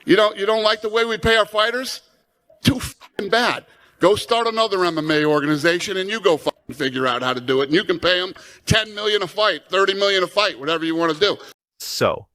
You don't like the way we pay our fighters? Too fucking bad. Go start another MMA organization and you go fucking figure out how to do it. And you can pay them $10 million a fight, $30 million a fight, whatever you want to do. So,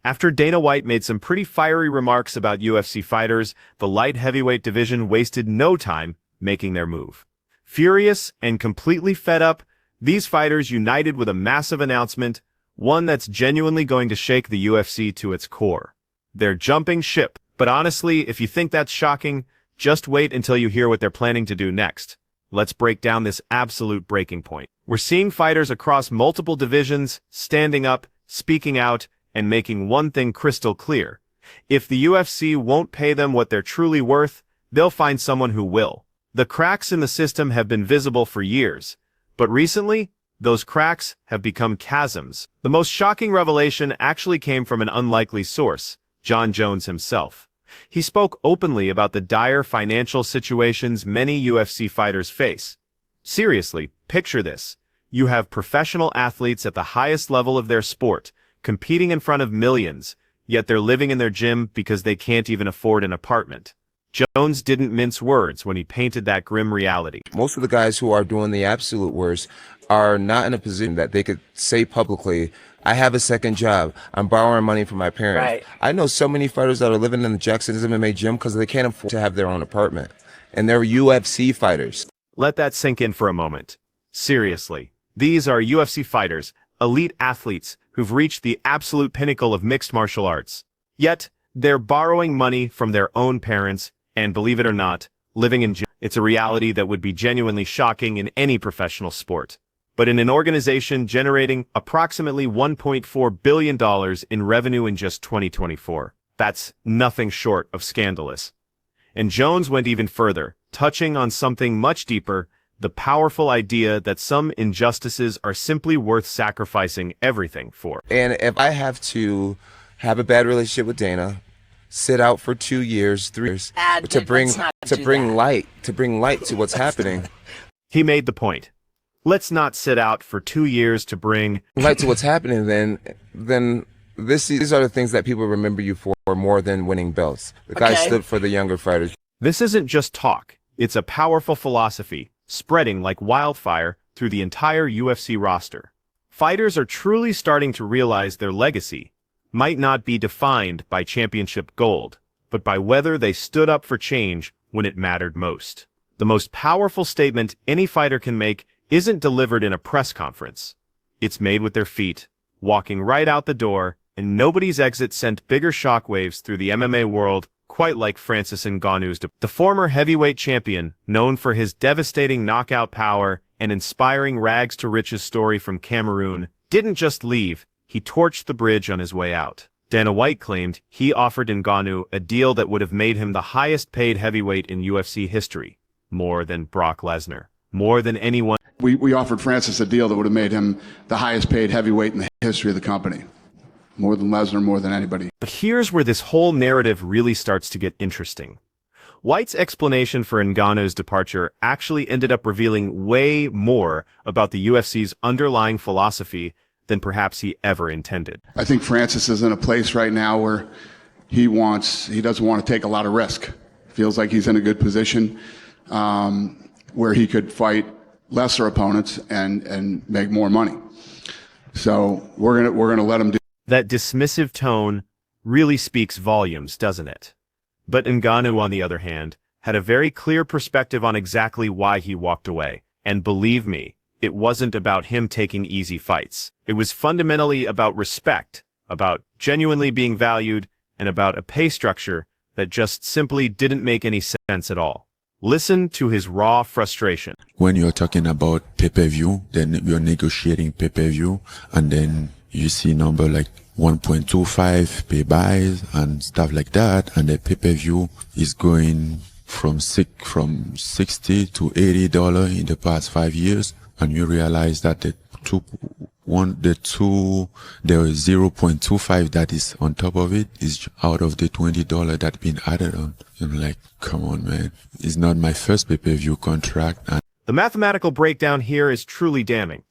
after Dana White made some pretty fiery remarks about UFC fighters, the light heavyweight division wasted no time making their move. Furious and completely fed up, these fighters united with a massive announcement, one that's genuinely going to shake the UFC to its core. They're jumping ship. But honestly, if you think that's shocking, just wait until you hear what they're planning to do next. Let's break down this absolute breaking point. We're seeing fighters across multiple divisions standing up, speaking out, and making one thing crystal clear. If the UFC won't pay them what they're truly worth, they'll find someone who will. The cracks in the system have been visible for years, but recently, those cracks have become chasms. The most shocking revelation actually came from an unlikely source, Jon Jones himself. He spoke openly about the dire financial situations many UFC fighters face. Seriously, picture this. You have professional athletes at the highest level of their sport, competing in front of millions, yet they're living in their gym because they can't even afford an apartment. Jones didn't mince words when he painted that grim reality. Most of the guys who are doing the absolute worst are not in a position that they could say publicly, I have a second job. I'm borrowing money from my parents. Right. I know so many fighters that are living in the Jackson's MMA gym because they can't afford to have their own apartment. And they're UFC fighters. Let that sink in for a moment. Seriously, these are UFC fighters, elite athletes who've reached the absolute pinnacle of mixed martial arts. Yet, they're borrowing money from their own parents, and believe it or not, living in jail. It's a reality that would be genuinely shocking in any professional sport. But in an organization generating approximately $1.4 billion in revenue in just 2024, that's nothing short of scandalous. And Jones went even further, touching on something much deeper, the powerful idea that some injustices are simply worth sacrificing everything for. And if I have to have a bad relationship with Dana, sit out for 2 years, 3 years, to bring light to what's happening. He made the point. Let's not sit out for 2 years to bring light to what's happening. Then these are the things that people remember you for more than winning belts. The guy stood for the younger fighters. This isn't just talk. It's a powerful philosophy, spreading like wildfire through the entire UFC roster. Fighters are truly starting to realize their legacy might not be defined by championship gold, but by whether they stood up for change when it mattered most. The most powerful statement any fighter can make isn't delivered in a press conference. It's made with their feet, walking right out the door, and nobody's exit sent bigger shockwaves through the MMA world quite like Francis Ngannou's. The former heavyweight champion, known for his devastating knockout power and inspiring rags-to-riches story from Cameroon, didn't just leave, he torched the bridge on his way out. Dana White claimed he offered Ngannou a deal that would have made him the highest-paid heavyweight in UFC history, more than Brock Lesnar, more than anyone. We offered Francis a deal that would have made him the highest paid heavyweight in the history of the company. More than Lesnar, more than anybody. But here's where this whole narrative really starts to get interesting. White's explanation for Ngannou's departure actually ended up revealing way more about the UFC's underlying philosophy than perhaps he ever intended. I think Francis is in a place right now where he doesn't want to take a lot of risk. Feels like he's in a good position where he could fight lesser opponents and make more money. So we're gonna let him do. That dismissive tone really speaks volumes, doesn't it? But Ngannou, on the other hand, had a very clear perspective on exactly why he walked away. And believe me, it wasn't about him taking easy fights. It was fundamentally about respect, about genuinely being valued, and about a pay structure that just simply didn't make any sense at all. Listen to his raw frustration. When you're talking about pay-per-view, then you're negotiating pay-per-view, and then you see number like 1.25 pay buys and stuff like that, and the pay-per-view is going from 60 to $80 in the past 5 years, and you realize that the 0.25 that is on top of it is out of the $20 that's been added on. I'm like, come on, man. It's not my first pay-per-view contract. And the mathematical breakdown here is truly damning.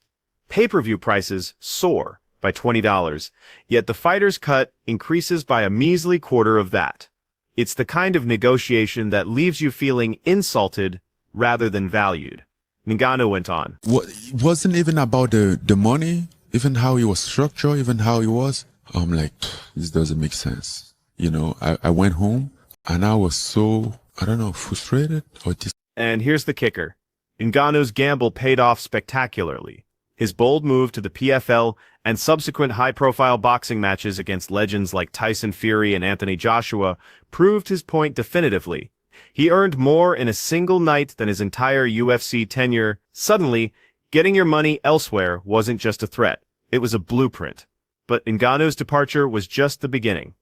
Pay-per-view prices soar by $20, yet the fighter's cut increases by a measly quarter of that. It's the kind of negotiation that leaves you feeling insulted rather than valued. Ngannou went on. It wasn't even about the money, even how he was structured, even how he was. I'm like, this doesn't make sense. You know, I went home and I was so, I don't know, frustrated or just. And here's the kicker. Ngannou's gamble paid off spectacularly. His bold move to the PFL and subsequent high-profile boxing matches against legends like Tyson Fury and Anthony Joshua proved his point definitively. He earned more in a single night than his entire UFC tenure. Suddenly, getting your money elsewhere wasn't just a threat. It was a blueprint. But Ngannou's departure was just the beginning.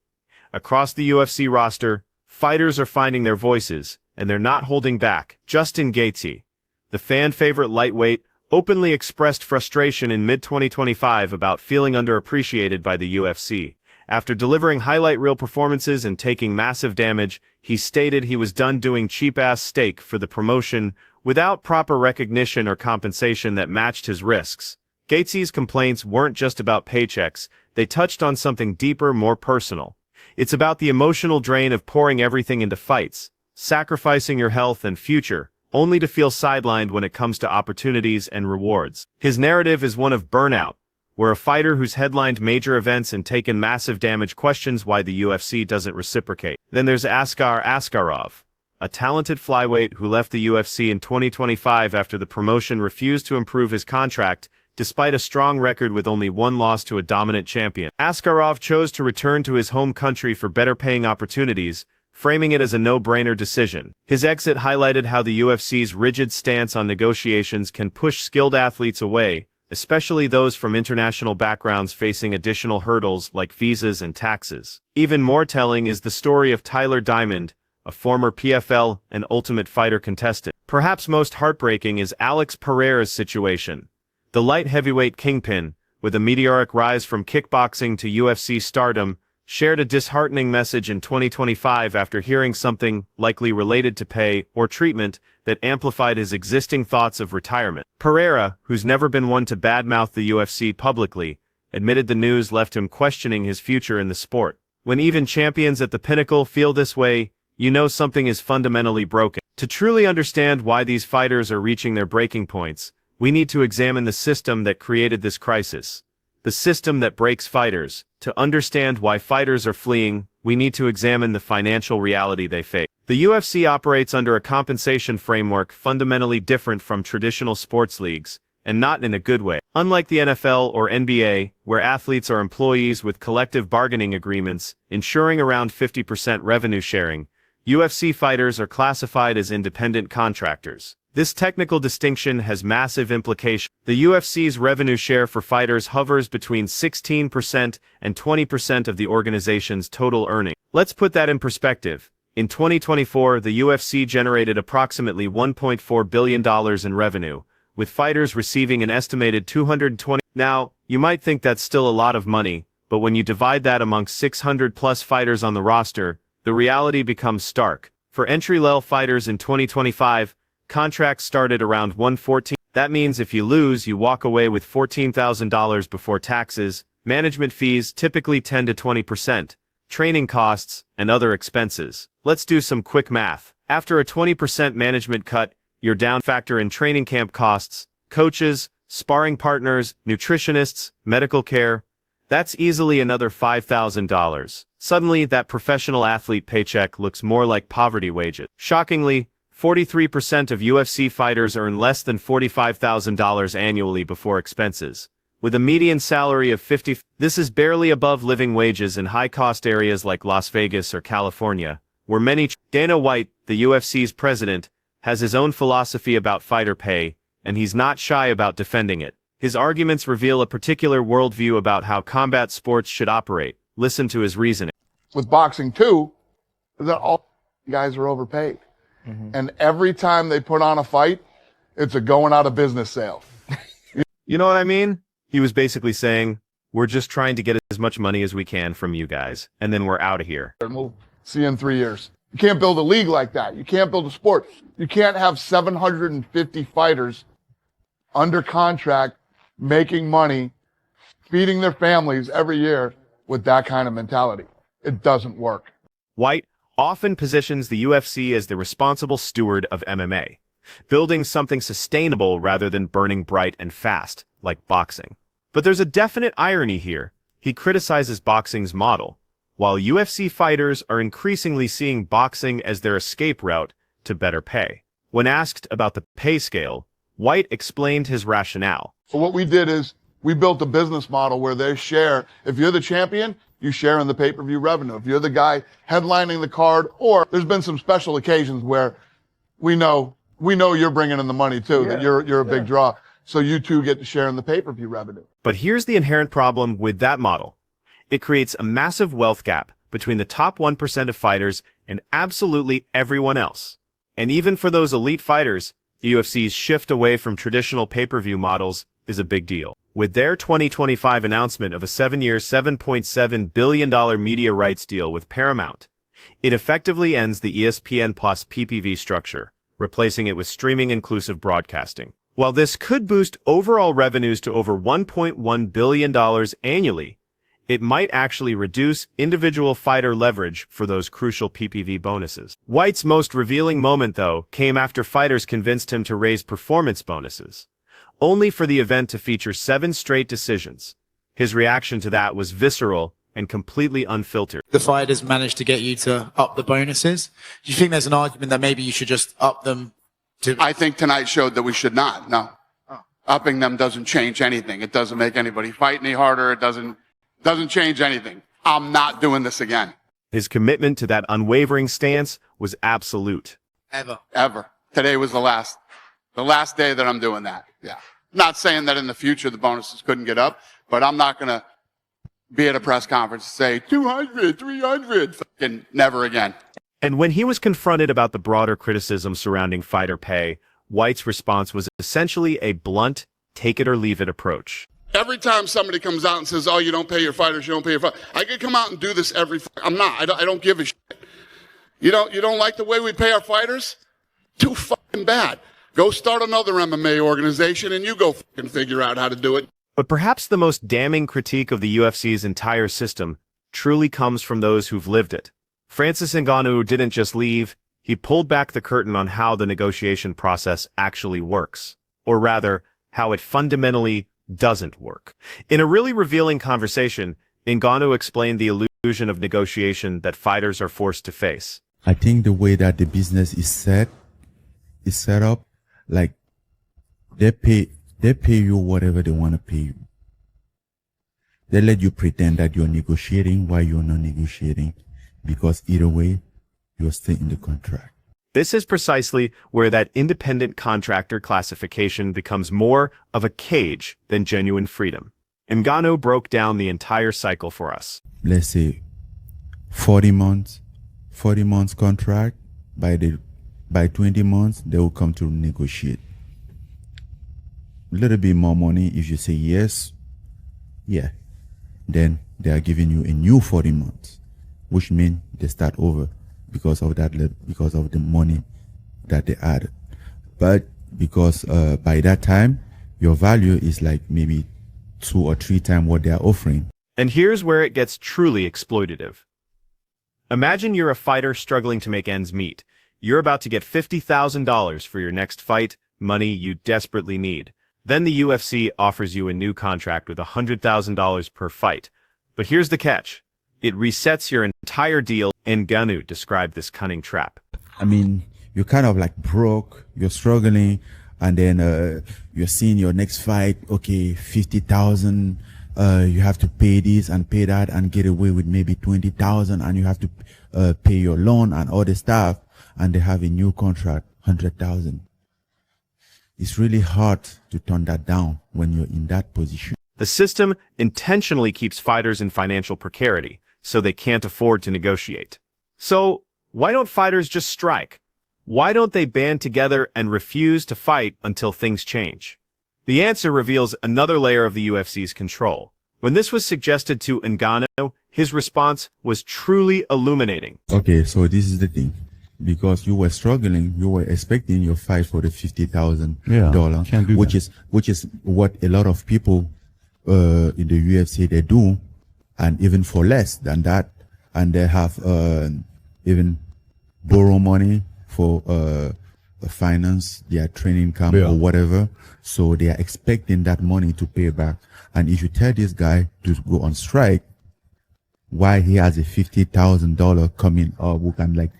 Across the UFC roster, fighters are finding their voices, and they're not holding back. Justin Gaethje, the fan-favorite lightweight, openly expressed frustration in mid-2025 about feeling underappreciated by the UFC. After delivering highlight reel performances and taking massive damage, he stated he was done doing cheap-ass steak for the promotion without proper recognition or compensation that matched his risks. Gaethje's complaints weren't just about paychecks, they touched on something deeper, more personal. It's about the emotional drain of pouring everything into fights, sacrificing your health and future, only to feel sidelined when it comes to opportunities and rewards. His narrative is one of burnout, where a fighter who's headlined major events and taken massive damage questions why the UFC doesn't reciprocate. Then there's Askar Askarov, a talented flyweight who left the UFC in 2025 after the promotion refused to improve his contract, despite a strong record with only one loss to a dominant champion. Askarov chose to return to his home country for better paying opportunities, framing it as a no-brainer decision. His exit highlighted how the UFC's rigid stance on negotiations can push skilled athletes away, especially those from international backgrounds facing additional hurdles like visas and taxes. Even more telling is the story of Tyler Diamond, a former PFL and Ultimate Fighter contestant. Perhaps most heartbreaking is Alex Pereira's situation. The light heavyweight kingpin, with a meteoric rise from kickboxing to UFC stardom, shared a disheartening message in 2025 after hearing something, likely related to pay or treatment, that amplified his existing thoughts of retirement. Pereira, who's never been one to badmouth the UFC publicly, admitted the news left him questioning his future in the sport. When even champions at the pinnacle feel this way, you know something is fundamentally broken. To truly understand why these fighters are reaching their breaking points, we need to examine the system that created this crisis. The system that breaks fighters. To understand why fighters are fleeing, we need to examine the financial reality they face. The UFC operates under a compensation framework fundamentally different from traditional sports leagues, and not in a good way. Unlike the NFL or NBA, where athletes are employees with collective bargaining agreements, ensuring around 50% revenue sharing, UFC fighters are classified as independent contractors. This technical distinction has massive implications. The UFC's revenue share for fighters hovers between 16% and 20% of the organization's total earnings. Let's put that in perspective. In 2024, the UFC generated approximately $1.4 billion in revenue, with fighters receiving an estimated $220. Now, you might think that's still a lot of money, but when you divide that amongst 600-plus fighters on the roster, the reality becomes stark. For entry-level fighters in 2025, contracts started around $114. That means if you lose, you walk away with $14,000 before taxes, management fees typically 10 to 20%, training costs, and other expenses. Let's do some quick math. After a 20% management cut, you're down. Factor in training camp costs, coaches, sparring partners, nutritionists, medical care. That's easily another $5,000. Suddenly, that professional athlete paycheck looks more like poverty wages. Shockingly, 43% of UFC fighters earn less than $45,000 annually before expenses. With a median salary of $50,000, this is barely above living wages in high-cost areas like Las Vegas or California, where many. Dana White, the UFC's president, has his own philosophy about fighter pay, and he's not shy about defending it. His arguments reveal a particular worldview about how combat sports should operate. Listen to his reasoning. With boxing too, that all guys are overpaid. And every time they put on a fight, it's a going out of business sale. You know what I mean? He was basically saying, we're just trying to get as much money as we can from you guys, and then we're out of here. We'll see you in 3 years. You can't build a league like that. You can't build a sport. You can't have 750 fighters under contract, making money, feeding their families every year with that kind of mentality. It doesn't work. White often positions the UFC as the responsible steward of MMA, building something sustainable rather than burning bright and fast, like boxing. But there's a definite irony here. He criticizes boxing's model, while UFC fighters are increasingly seeing boxing as their escape route to better pay. When asked about the pay scale, White explained his rationale. So what we did is we built a business model where they share. If you're the champion, you share in the pay-per-view revenue. If you're the guy headlining the card, or there's been some special occasions where we know you're bringing in the money too, that you're a big draw. So you two get to share in the pay-per-view revenue. But here's the inherent problem with that model. It creates a massive wealth gap between the top 1% of fighters and absolutely everyone else. And even for those elite fighters, the UFC's shift away from traditional pay-per-view models is a big deal. With their 2025 announcement of a 7-year, $7.7 billion media rights deal with Paramount, it effectively ends the ESPN Plus PPV structure, replacing it with streaming-inclusive broadcasting. While this could boost overall revenues to over $1.1 billion annually, it might actually reduce individual fighter leverage for those crucial PPV bonuses. White's most revealing moment, though, came after fighters convinced him to raise performance bonuses, only for the event to feature 7 straight decisions. His reaction to that was visceral and completely unfiltered. The fighters managed to get you to up the bonuses. Do you think there's an argument that maybe you should just up them to... I think tonight showed that we should not. No. Upping them doesn't change anything. It doesn't make anybody fight any harder. It doesn't change anything. I'm not doing this again. His commitment to that unwavering stance was absolute. Ever. Today was the last day that I'm doing that. Yeah. Not saying that in the future the bonuses couldn't get up, but I'm not going to be at a press conference and say 200, 300, fucking never again. And when he was confronted about the broader criticism surrounding fighter pay, White's response was essentially a blunt, take-it-or-leave-it approach. Every time somebody comes out and says, oh, you don't pay your fighters, you don't pay your fighters. I could come out and do this I'm not. I don't give a shit. You don't like the way we pay our fighters? Too fucking bad. Go start another MMA organization and you go fucking figure out how to do it. But perhaps the most damning critique of the UFC's entire system truly comes from those who've lived it. Francis Ngannou didn't just leave, he pulled back the curtain on how the negotiation process actually works. Or rather, how it fundamentally doesn't work. In a really revealing conversation, Ngannou explained the illusion of negotiation that fighters are forced to face. I think the way that the business is set up, like they pay you whatever they want to pay you. They let you pretend that you're negotiating while you're not negotiating, because either way, you're still in the contract. This is precisely where that independent contractor classification becomes more of a cage than genuine freedom. Ngannou broke down the entire cycle for us. Let's say 40 months contract. By 20 months, they will come to negotiate. A little bit more money if you say yes. Yeah. Then they are giving you a new 40 months, which means they start over because of the money that they added. But because by that time, your value is like maybe 2 or 3 times what they are offering. And here's where it gets truly exploitative. Imagine you're a fighter struggling to make ends meet. You're about to get $50,000 for your next fight, money you desperately need. Then the UFC offers you a new contract with $100,000 per fight. But here's the catch. It resets your entire deal. Ngannou described this cunning trap. I mean, you're kind of like broke, you're struggling, and then you're seeing your next fight, okay, 50,000, you have to pay this and pay that and get away with maybe 20,000, and you have to pay your loan and all the stuff, and they have a new contract, 100,000. It's really hard to turn that down when you're in that position. The system intentionally keeps fighters in financial precarity, so they can't afford to negotiate. So, why don't fighters just strike? Why don't they band together and refuse to fight until things change? The answer reveals another layer of the UFC's control. When this was suggested to Ngannou, his response was truly illuminating. Okay, so this is the thing. Because you were struggling, you were expecting your fight for the $50,000, which is what a lot of people in the UFC they do, and even for less than that, and they have even borrow money for finance their training camp or whatever. So they are expecting that money to pay back. And if you tell this guy to go on strike, why he has a $50,000 coming up who can like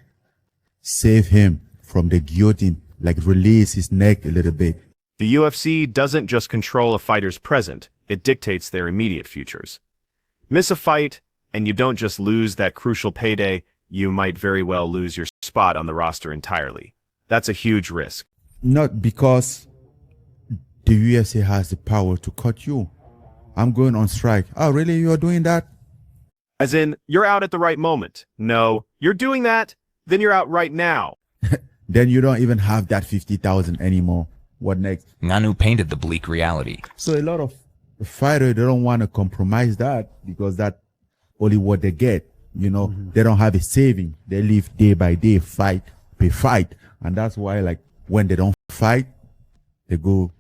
save him from the guillotine, like release his neck a little bit. The UFC doesn't just control a fighter's present, it dictates their immediate futures. Miss a fight, and you don't just lose that crucial payday, you might very well lose your spot on the roster entirely. That's a huge risk. Not because the UFC has the power to cut you. I'm going on strike. Oh, really? You're doing that? As in, you're out at the right moment. No, you're doing that, then you're out right now. Then you don't even have that 50,000 anymore. What next? Ngannou painted the bleak reality. So a lot of fighters, they don't want to compromise that because that's only what they get. You know, they don't have a saving. They live day by day, fight by fight. And that's why, like, when they don't fight, they go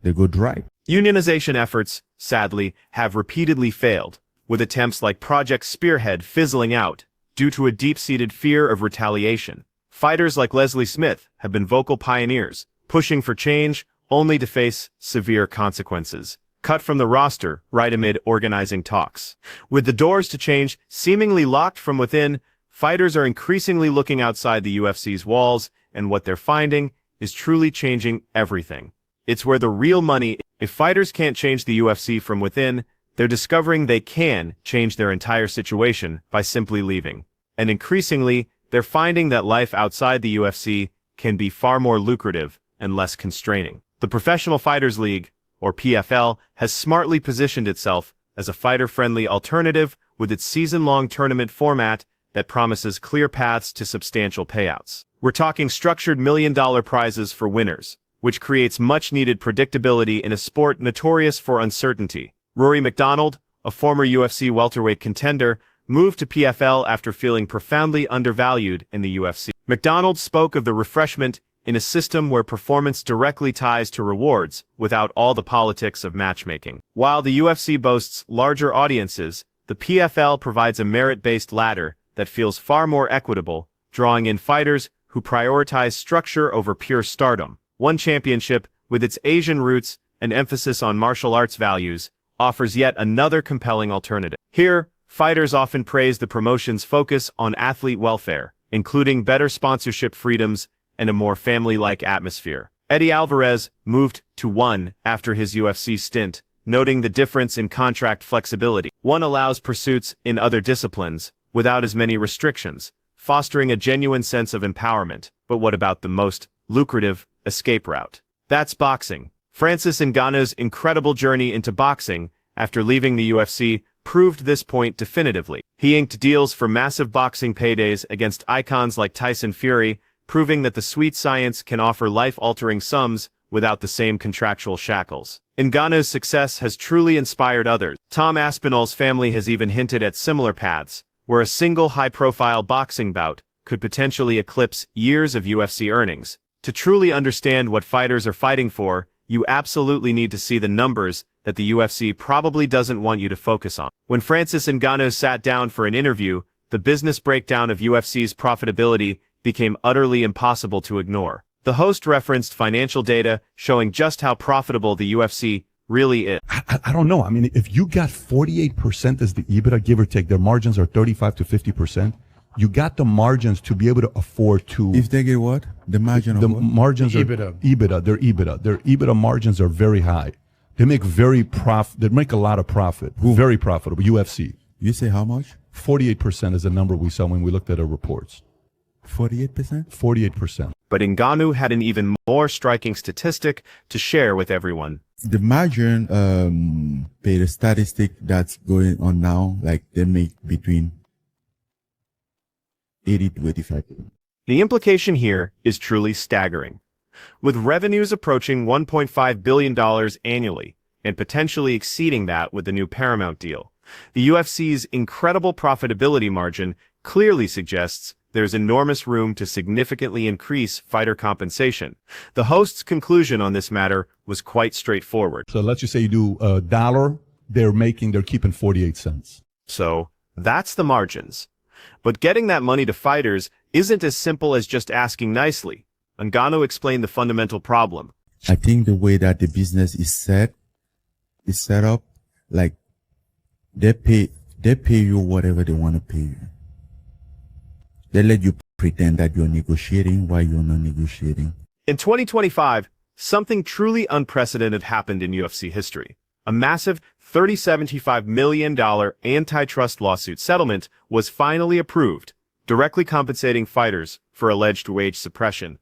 dry. Unionization efforts, sadly, have repeatedly failed, with attempts like Project Spearhead fizzling out due to a deep-seated fear of retaliation. Fighters like Leslie Smith have been vocal pioneers, pushing for change only to face severe consequences. Cut from the roster right amid organizing talks. With the doors to change seemingly locked from within, fighters are increasingly looking outside the UFC's walls, and what they're finding is truly changing everything. It's where the real money. If fighters can't change the UFC from within, they're discovering they can change their entire situation by simply leaving. And increasingly, they're finding that life outside the UFC can be far more lucrative and less constraining. The Professional Fighters League, or PFL, has smartly positioned itself as a fighter-friendly alternative with its season-long tournament format that promises clear paths to substantial payouts. We're talking structured million-dollar prizes for winners, which creates much-needed predictability in a sport notorious for uncertainty. Rory McDonald, a former UFC welterweight contender, moved to PFL after feeling profoundly undervalued in the UFC. McDonald spoke of the refreshment in a system where performance directly ties to rewards without all the politics of matchmaking. While the UFC boasts larger audiences, the PFL provides a merit-based ladder that feels far more equitable, drawing in fighters who prioritize structure over pure stardom. One Championship, with its Asian roots and emphasis on martial arts values, offers yet another compelling alternative. Here, fighters often praise the promotion's focus on athlete welfare, including better sponsorship freedoms and a more family-like atmosphere. Eddie Alvarez moved to ONE after his UFC stint, noting the difference in contract flexibility. ONE allows pursuits in other disciplines, without as many restrictions, fostering a genuine sense of empowerment. But what about the most lucrative escape route? That's boxing. Francis Ngannou's incredible journey into boxing after leaving the UFC proved this point definitively. He inked deals for massive boxing paydays against icons like Tyson Fury, proving that the sweet science can offer life-altering sums without the same contractual shackles. Ngannou's success has truly inspired others. Tom Aspinall's family has even hinted at similar paths, where a single high-profile boxing bout could potentially eclipse years of UFC earnings. To truly understand what fighters are fighting for, you absolutely need to see the numbers that the UFC probably doesn't want you to focus on. When Francis Ngannou sat down for an interview, the business breakdown of UFC's profitability became utterly impossible to ignore. The host referenced financial data showing just how profitable the UFC really is. I don't know. I mean, if you got 48% as the EBITDA, give or take, their margins are 35 to 50%. You got the margins to be able to afford to. If they get what? The margin of The what? margins are EBITDA. Their EBITDA margins are very high. They make They make a lot of profit. Very profitable. UFC. You say how much? 48% is the number we saw when we looked at our reports. 48%? 48%. But Ngannou had an even more striking statistic to share with everyone. The margin, pay the statistic that's going on now, like they make between 80 to 85. The implication here is truly staggering. With revenues approaching $1.5 billion annually, and potentially exceeding that with the new Paramount deal, the UFC's incredible profitability margin clearly suggests there's enormous room to significantly increase fighter compensation. The host's conclusion on this matter was quite straightforward. So let's just say you do $1, they're keeping 48 cents. So, that's the margins. But getting that money to fighters isn't as simple as just asking nicely. Ngannou explained the fundamental problem. I think the way that the business is set up, like they pay you whatever they want to pay you. They let you pretend that you're negotiating while you're not negotiating. In 2025, something truly unprecedented happened in UFC history. A massive $75 million antitrust lawsuit settlement was finally approved, directly compensating fighters for alleged wage suppression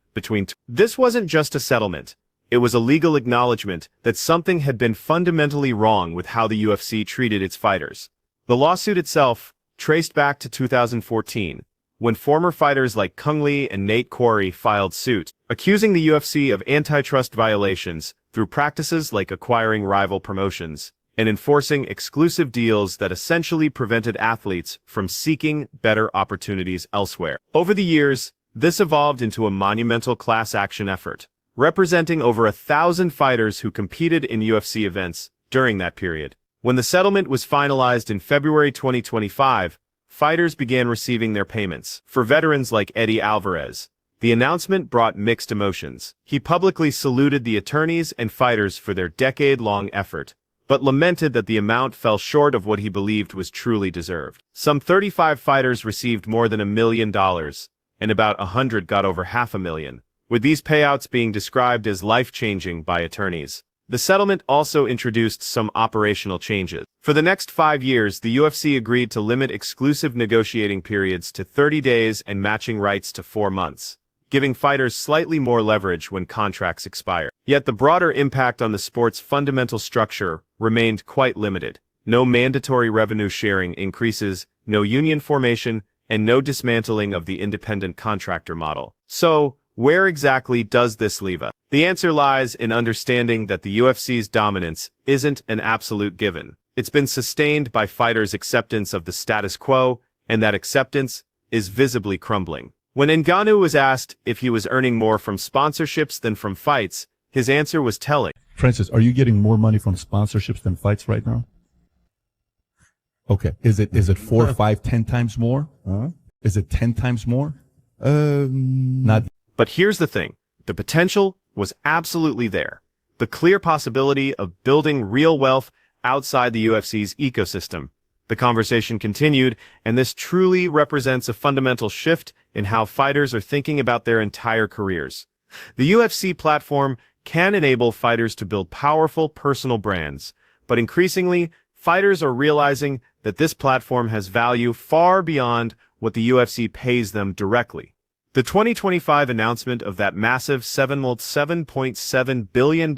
This wasn't just a settlement. It was a legal acknowledgement that something had been fundamentally wrong with how the UFC treated its fighters. The lawsuit itself traced back to 2014, when former fighters like Kung Lee and Nate Quarry filed suit, accusing the UFC of antitrust violations through practices like acquiring rival promotions and enforcing exclusive deals that essentially prevented athletes from seeking better opportunities elsewhere. Over the years, this evolved into a monumental class action effort, representing over 1,000 fighters who competed in UFC events during that period. When the settlement was finalized in February 2025, fighters began receiving their payments. For veterans like Eddie Alvarez, the announcement brought mixed emotions. He publicly saluted the attorneys and fighters for their decade-long effort, but lamented that the amount fell short of what he believed was truly deserved. Some 35 fighters received more than $1 million, and about 100 got over $500,000, with these payouts being described as life-changing by attorneys. The settlement also introduced some operational changes. For the next 5 years, the UFC agreed to limit exclusive negotiating periods to 30 days and matching rights to 4 months, giving fighters slightly more leverage when contracts expire. Yet the broader impact on the sport's fundamental structure remained quite limited. No mandatory revenue sharing increases, no union formation, and no dismantling of the independent contractor model. So, where exactly does this leave us? The answer lies in understanding that the UFC's dominance isn't an absolute given. It's been sustained by fighters' acceptance of the status quo, and that acceptance is visibly crumbling. When Ngannou was asked if he was earning more from sponsorships than from fights, his answer was telling. Francis, are you getting more money from sponsorships than fights right now? Okay. Is it 4, 5, 10 times more? Is it 10 times more? Not. But here's the thing. The potential was absolutely there. The clear possibility of building real wealth outside the UFC's ecosystem. The conversation continued, and this truly represents a fundamental shift in how fighters are thinking about their entire careers. The UFC platform can enable fighters to build powerful personal brands, but increasingly, fighters are realizing that this platform has value far beyond what the UFC pays them directly. The 2025 announcement of that massive $7.7 billion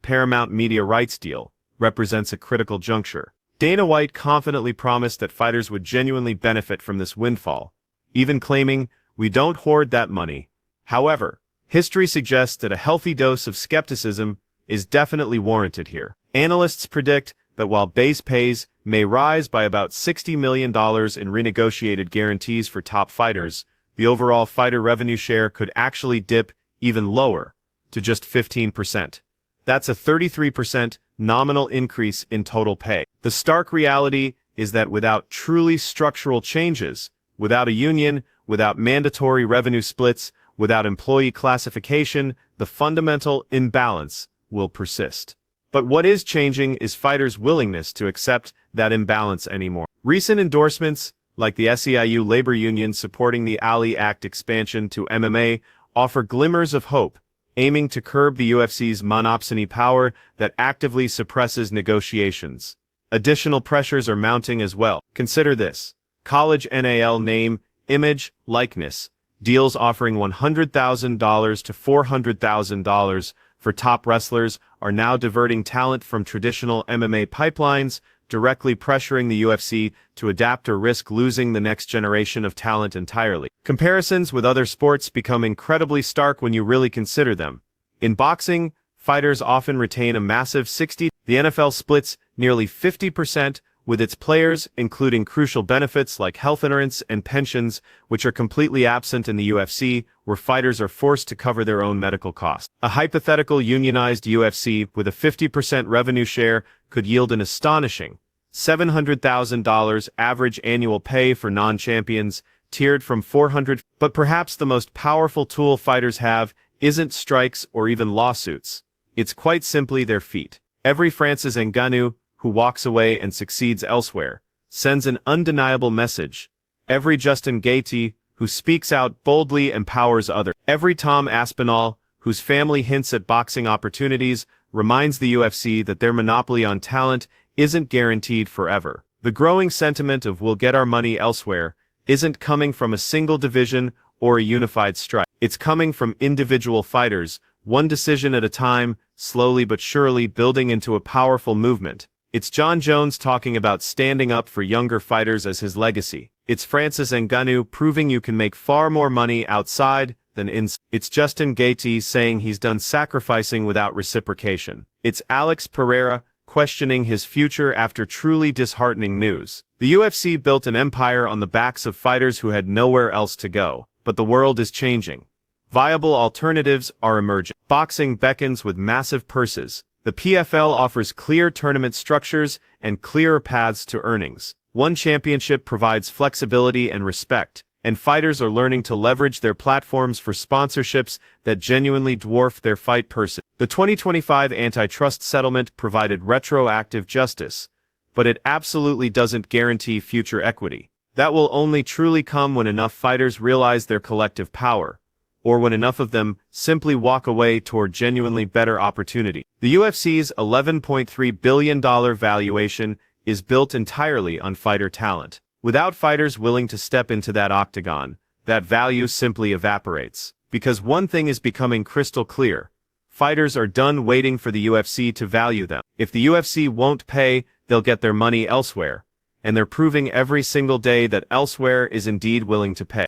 Paramount Media rights deal represents a critical juncture. Dana White confidently promised that fighters would genuinely benefit from this windfall, even claiming, "We don't hoard that money." However, history suggests that a healthy dose of skepticism is definitely warranted here. Analysts predict that while base pays may rise by about $60 million in renegotiated guarantees for top fighters, the overall fighter revenue share could actually dip even lower, to just 15%. That's a 33% nominal increase in total pay. The stark reality is that without truly structural changes, without a union, without mandatory revenue splits, without employee classification, the fundamental imbalance will persist. But what is changing is fighters' willingness to accept that imbalance anymore. Recent endorsements, like the SEIU labor union supporting the Ali Act expansion to MMA, offer glimmers of hope, aiming to curb the UFC's monopsony power that actively suppresses negotiations. Additional pressures are mounting as well. Consider this. College NAL name, image, likeness. Deals offering $100,000 to $400,000 for top wrestlers are now diverting talent from traditional MMA pipelines, directly pressuring the UFC to adapt or risk losing the next generation of talent entirely. Comparisons with other sports become incredibly stark when you really consider them. In boxing, fighters often retain a massive 60%. The NFL splits nearly 50% with its players, including crucial benefits like health insurance and pensions, which are completely absent in the UFC, where fighters are forced to cover their own medical costs. A hypothetical unionized UFC with a 50% revenue share could yield an astonishing $700,000 average annual pay for non-champions, tiered from 400. But perhaps the most powerful tool fighters have isn't strikes or even lawsuits. It's quite simply their feet. Every Francis Ngannou who walks away and succeeds elsewhere sends an undeniable message. Every Justin Gaethje who speaks out boldly empowers others. Every Tom Aspinall whose family hints at boxing opportunities reminds the UFC that their monopoly on talent isn't guaranteed forever. The growing sentiment of "we'll get our money elsewhere" isn't coming from a single division or a unified strike. It's coming from individual fighters, one decision at a time, slowly but surely building into a powerful movement. It's John Jones talking about standing up for younger fighters as his legacy. It's Francis Ngannou proving you can make far more money outside than inside. It's Justin Gaethje saying he's done sacrificing without reciprocation. It's Alex Pereira questioning his future after truly disheartening news. The UFC built an empire on the backs of fighters who had nowhere else to go. But the world is changing. Viable alternatives are emerging. Boxing beckons with massive purses. The PFL offers clear tournament structures and clearer paths to earnings. One championship provides flexibility and respect, and fighters are learning to leverage their platforms for sponsorships that genuinely dwarf their fight purses. The 2025 antitrust settlement provided retroactive justice, but it absolutely doesn't guarantee future equity. That will only truly come when enough fighters realize their collective power, or when enough of them simply walk away toward genuinely better opportunity. The UFC's $11.3 billion valuation is built entirely on fighter talent. Without fighters willing to step into that octagon, that value simply evaporates. Because one thing is becoming crystal clear: fighters are done waiting for the UFC to value them. If the UFC won't pay, they'll get their money elsewhere. And they're proving every single day that elsewhere is indeed willing to pay.